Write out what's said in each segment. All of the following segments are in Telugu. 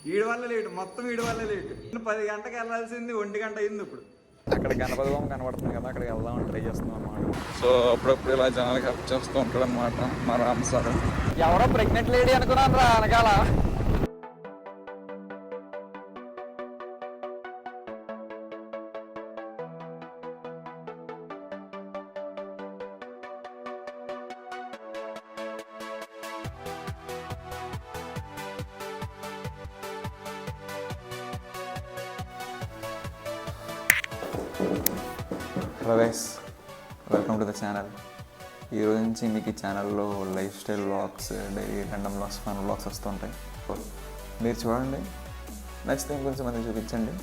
వీడి వల్ల లేటు, మొత్తం వీడి వల్ల లేటు. 10 గంటలకు వెళ్ళాల్సింది 1 గంట అయింది. ఇప్పుడు అక్కడ గణపతి బొమ్మ కనబడుతుంది కదా, అక్కడికి వెళ్దామని ట్రై చేస్తున్నాం అన్నమాట. సో అప్పుడప్పుడు ఇలా జనాలకి హెల్ప్ చేస్తూ ఉంటాడు అనమాట మా రామ్ సార్. ఎవరో ప్రెగ్నెంట్ లేడీ అనుకున్నాను రా వెనకాల. Hello guys, welcome to the channel. ఈరోజు నుంచి మీకు ఈ ఛానల్లో lifestyle vlogs, daily random vlogs, fun vlogs వస్తుంటాయి. మీరు చూడండి, నచ్చితే ఇంకొంచెం మంది చూపించండి.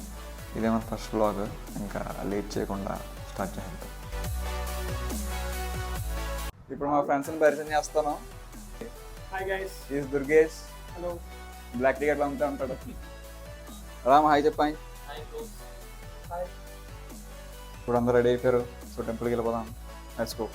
ఇదే మన ఫస్ట్ వ్లాగ్. ఇంకా లేట్ చేయకుండా స్టార్ట్ చేద్దాం. ఇప్పుడు మా ఫ్రెండ్స్ని పరిచయం చేస్తాను. Hi guys, is Durgesh. Hello. Black టికెట్లు అమ్ముతూ ఉంటాడు. రామ్ హాయ్ చెప్పాయి. హాయ్. ఇప్పుడు అందరూ రెడీ అయిపోయారు. సో టెంపుల్కి వెళ్ళిపోదాం. Let's go.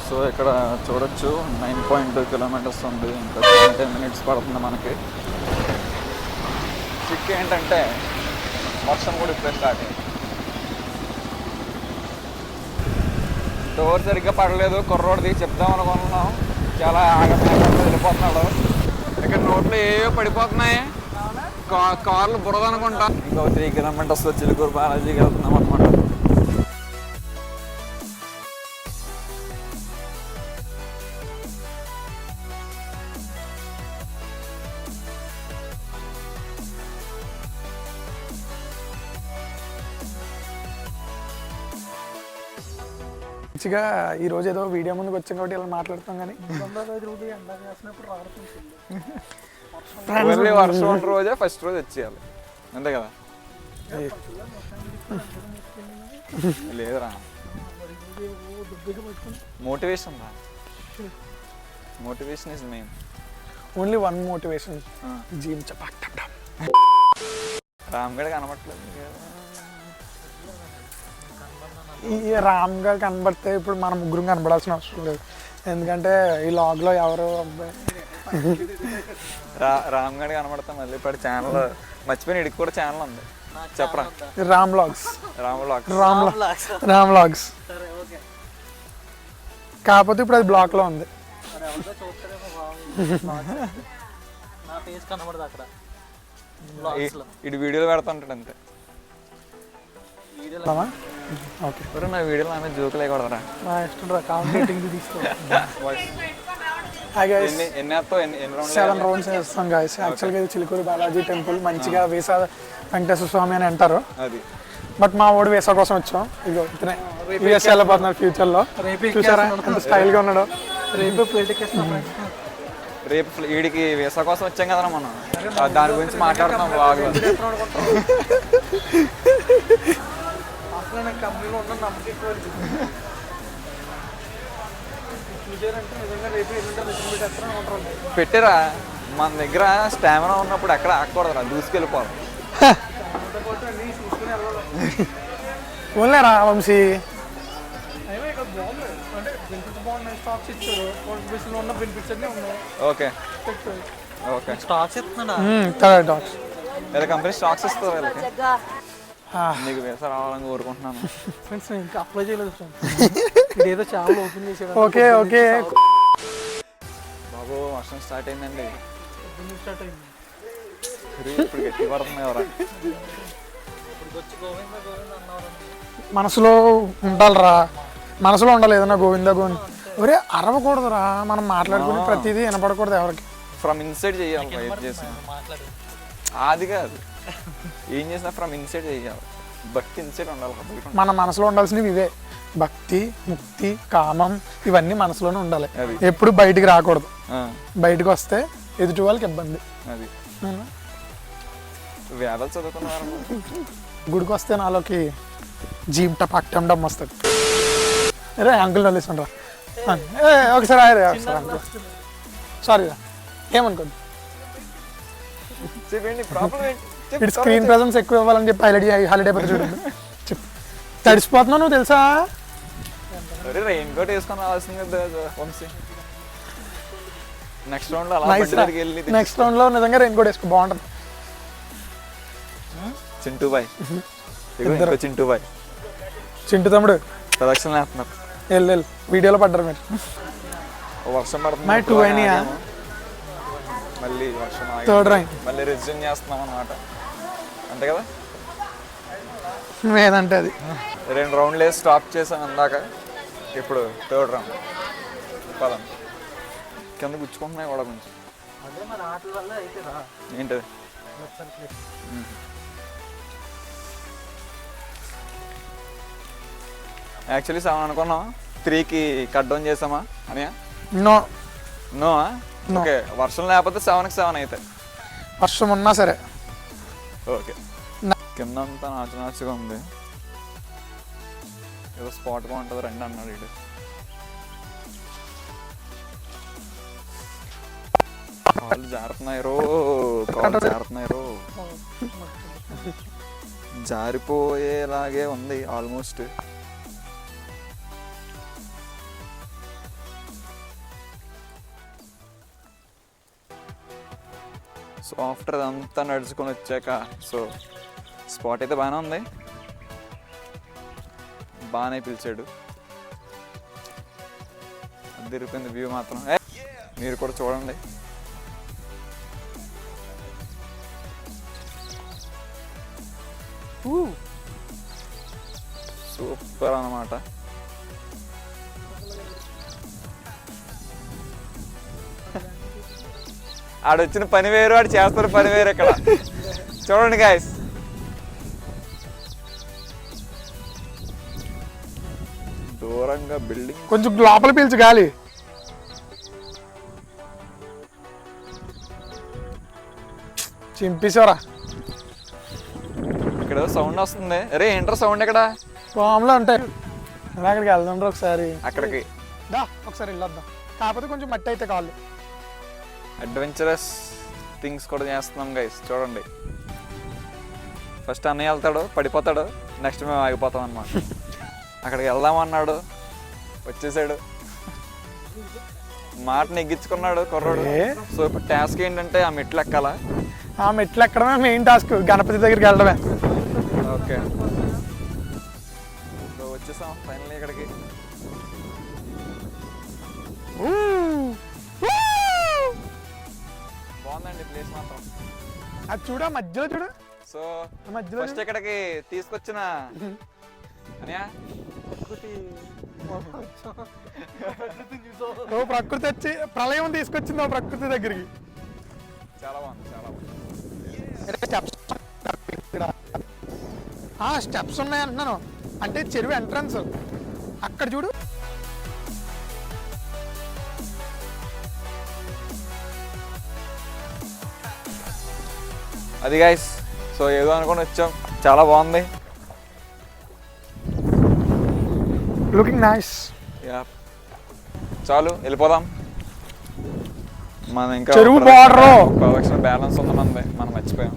సో ఇక్కడ చూడొచ్చు 9.2 కిలోమీటర్స్ ఉంది. ఇంకా 10 మినిట్స్ పడుతుంది మనకి. ట్రిక్ ఏంటంటే వర్షం కూడా ఇప్పుడే స్టార్ట్ అయింది. డోర్ సరిగ్గా పడలేదు. కుర్రోడిది చెప్దాం అనుకుంటున్నాం. చాలా ఆగమేఘంగా వెళ్ళిపోతున్నాడు. ఇక్కడ నోట్లో ఏవో పడిపోతున్నాయి. కార్లు బురద అనుకుంటా. ఇంకో 3 కిలోమీటర్స్ చిలుకూరు బాలాజీకి వెళ్తున్నాం అనమాట. మంచిగా ఈరోజు ఏదో వీడియో ముందుకు వచ్చాం కాబట్టి ఇలా మాట్లాడుతాం. కానీ వర్షం ఉన్న రోజే ఫస్ట్ రోజు వచ్చేయాలి, అంతే కదా? లేదురా, మోటివేషన్ రా. Motivation is main. Only one motivation, జీమ్ రామ్గఢ్ కనబట్టలేదు. ఈ రామ్ గారు కనబడితే ఇప్పుడు మన ముగ్గురు కనబడాల్సిన అవసరం లేదు. ఎందుకంటే ఈ లాగ్లో ఎవరు అబ్బాయి రామ్గఢ్ కనబడతా. మళ్ళీ ఇప్పుడు ఛానల్ మర్చిపోయిన, ఇడికి కూడా ఛానల్ ఉంది, చెప్పరా? రామ్ వ్లాగ్స్. రామ్ వ్లాగ్స్ కాకపోతే ఇప్పుడు అది బ్లాక్లో ఉంది. ఇటు వీడియోలు పెడుతుంటాడు అంతే. ఓకే, నా వీడియోలో ఆమె జోకులు వేయకూడదురా. నా ఇష్టం రా. కాంపిటేటింగ్ తీసుకో. ఎన్ని 7 రౌండ్స్ వేస్తాం గాయస్. యాక్చువల్గా ఇది చిలుకూరు బాలాజీ టెంపుల్. మంచిగా వేసా వెంకటేశ్వర స్వామి అని అంటారు. అది బట్ మా ఓడి వేసా కోసం వచ్చాం. ఇదిగో ఇతనే యూఎస్ వెళ్ళిపోతున్నారు ఫ్యూచర్లో. చూసారా ఎంత స్టైల్గా ఉన్నాడు. రేపు వీడికి వీసా కోసం వచ్చాం కదా మనం. దాని గురించి మాట్లాడుతున్నాం బాగా. కంపెనీలో ఉన్న నమ్మకం ఎక్కువ. పెట్టిరా, మన దగ్గర స్టామినా ఉన్నప్పుడు ఎక్కడ ఆగకూడదురా, దూసుకెళ్ళిపోవాలి. ఓన్లేరా Vamsi. Okay okay. Stocks company stocks ఇస్తారు వీళ్ళకి. నీకు వీసా రావాలని కోరుకుంటున్నాను. ఫ్రెండ్స్ ఇంకా అప్లై చేయలేదు. ఏదో చాలా ఓపెన్ చేసాడు. ఓకే ఓకే బాబు, వర్షం స్టార్ట్ అయిందండి. ఇప్పుడు గట్టి పడుతుంది ఎవరా. మనసులో ఉండాలిరా. మనసులో ఉండాలి ఏదైనా గోవిందా గోవింద. ఒరే అరవకూడదురా, మనం మాట్లాడుకుని ప్రతిదీ వినపడకూడదు ఎవరికి. ఫ్రమ్ ఇన్సైడ్ చేయాలి ఏది చేసిన. అది కాదు, ఏం చేసినా ఫ్రమ్ ఇన్సైడ్ చేయాలి. భక్తి ఇన్సైడ్ ఉండాలి. మన మనసులో ఉండాల్సినవి ఇవే, భక్తి, ముక్తి, కామం, ఇవన్నీ మనసులోనే ఉండాలి. ఎప్పుడు బయటికి రాకూడదు. బయటకు వస్తే ఎదుటి వాళ్ళకి ఇబ్బంది. అది వేదాలు చదువుకున్నారు. గుడికి వస్తే నాలోకి జీమ్ టపాక్టం డమ్ వస్తుంది. అరే అంకుల్ నల్లేసండి రా, ఒకసారి ఆయరే ఒకసారి అంకుల్, సారీ రా, ఏమనుకోండి. ఇటు స్క్రీన్ ప్రెజెన్స్ ఎక్కువ ఇవ్వాలని చెప్పి హాలిడే పద్ధతి చూడండి. చెప్పు, తడిసిపోతున్నావు నువ్వు తెలుసా? రెయిన్ కోట్ వేసుకొని రావాల్సింది వంశీ. నెక్స్ట్ రౌండ్ లో అలా వెళ్ళి నెక్స్ట్ రౌండ్ లో నిజంగా రెయిన్ కోట్ వేసుకో, బాగుంటుంది. చింటూ బాయ్, చింటూ బాయ్, చింటు తమ్ముడు ప్రదక్షిణ వేస్తున్నారు. వెళ్ళు వీడియోలో పడ్డారు మీరు. వర్షం పడుతుంది, మళ్ళీ వర్షం థర్డ్ రైన్, మళ్ళీ రెజ్యూమ్ చేస్తున్నాం అన్నమాట, అంతే కదా. ఏదంటే అది 2 రౌండ్లు వేసి స్టాప్ చేసాం అందాక. ఇప్పుడు థర్డ్ రౌండ్ పదం కింద గుచ్చుకుంటున్నాయి కూడా కొంచెం. ఏంటది? యాక్చువల్లీ 7 అనుకున్నాం, 3కి కట్ డౌన్ చేసామా అని. నో నో ఓకే, వర్షం లేకపోతే 7కి 7 అయితే. వర్షం ఉన్నా సరే ఓకే. కింద అంతా నాచుగా ఉంది, ఏదో స్పాట్ బాగుంటుంది రండి అన్నాడు వీడు. కాళ్ళు జారుతున్నాయి రో, కాళ్ళు జారుతున్నాయి రో, జారిపోయేలాగే ఉంది ఆల్మోస్ట్. సో ఆఫ్టర్ అదంతా నడుచుకొని వచ్చాక, సో స్పాట్ అయితే బాగానే ఉంది, బాగానే పిలిచాడు. అది తిరిగిపోయింది వ్యూ మాత్రం. మీరు కూడా చూడండి. సూపర్ అన్నమాట. ఆడొచ్చిన పని వేరు, ఆడు చేస్తున్న పని వేరు. ఇక్కడ చూడండి గాయస్, దూరంగా బిల్డింగ్, కొంచెం లోపల పీల్చు గాలి. చింపేశారా? ఇక్కడ సౌండ్ వస్తుంది. అరే ఏంట్రా సౌండ్? ఇక్కడ పాములు ఉంటాయి. అక్కడికి వెళ్దాం ఒకసారి. అక్కడికి దా ఒకసారి వెళ్ళొద్దాం, కాకపోతే కొంచెం మట్టి అయితే కాళ్ళు. అడ్వెంచరస్ థింగ్స్ కూడా చేస్తున్నాం గైస్, చూడండి. ఫస్ట్ అన్నయ్య వెళ్తాడు, పడిపోతాడు, నెక్స్ట్ మేము ఆగిపోతాం అన్నమాట. అక్కడికి వెళ్దామన్నాడు, వచ్చేసాడు, మాట నెగ్గించుకున్నాడు కుర్రాడు. సో ఇప్పుడు టాస్క్ ఏంటంటే ఆ మెట్లు ఎక్కాలా. ఆ మెట్లు ఎక్కడమే మెయిన్ టాస్క్, గణపతి దగ్గరికి వెళ్ళడమే. ఓకే, సో వచ్చేసాం ఫైనల్లీ ఇక్కడికి. బాగుందండి ప్లేస్ మాత్రం. అది చూడ మధ్యలో చూడు. సో ఫస్ట్ ఇక్కడికి తీసుకొచ్చిన అనియా ప్రకృతి వచ్చి ప్రళయం తీసుకొచ్చింది ఆ ప్రకృతి దగ్గరికి. చాలా బాగుంది, చాలా బాగుంది. స్టెప్స్ ఉన్నాయి అంటున్నాను, అంటే చెరువు ఎంట్రన్స్ అక్కడ చూడు. అది గైస్, సో ఏదో అనుకొని వచ్చాం, చాలా బాగుంది. Looking nice. చాలు వెళ్ళిపోదాం. మన ఇంకా చెరువు బార్డర్ ప్రొడక్షన్ బ్యాలెన్స్ ఉంది మనది, మనం మర్చిపోయాం.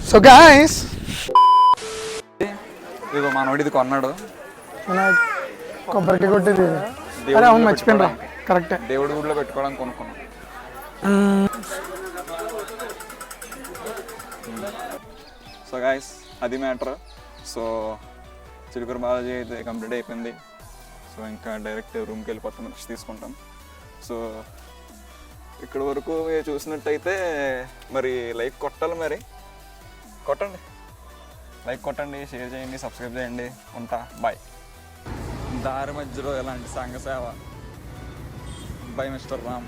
సో గైస్, ఇదిగో మనోడు ఇది కొన్నాడు, కొబ్బరికి కొట్టేది. అరే అవును మర్చిపోయినరా, కరెక్టే. దేవుడి గుడిలో పెట్టుకోవడానికి కొనుక్కున్నాం. సో గైస్ అది మ్యాటర్. సో చిలుకూరు బాలాజీ అయితే కంప్లీట్ అయిపోయింది. సో ఇంకా డైరెక్ట్ రూమ్కి వెళ్ళిపోతాం, నెక్స్ట్ తీసుకుంటాం. సో ఇక్కడ వరకు చూసినట్టయితే మరి లైక్ కొట్టాలి, మరి కొట్టండి, లైక్ కొట్టండి, షేర్ చేయండి, సబ్స్క్రైబ్ చేయండి. ఉంటా, బాయ్. దారి మధ్యలో ఇలాంటి సంఘ సేవ బై మిస్టర్ రామ్.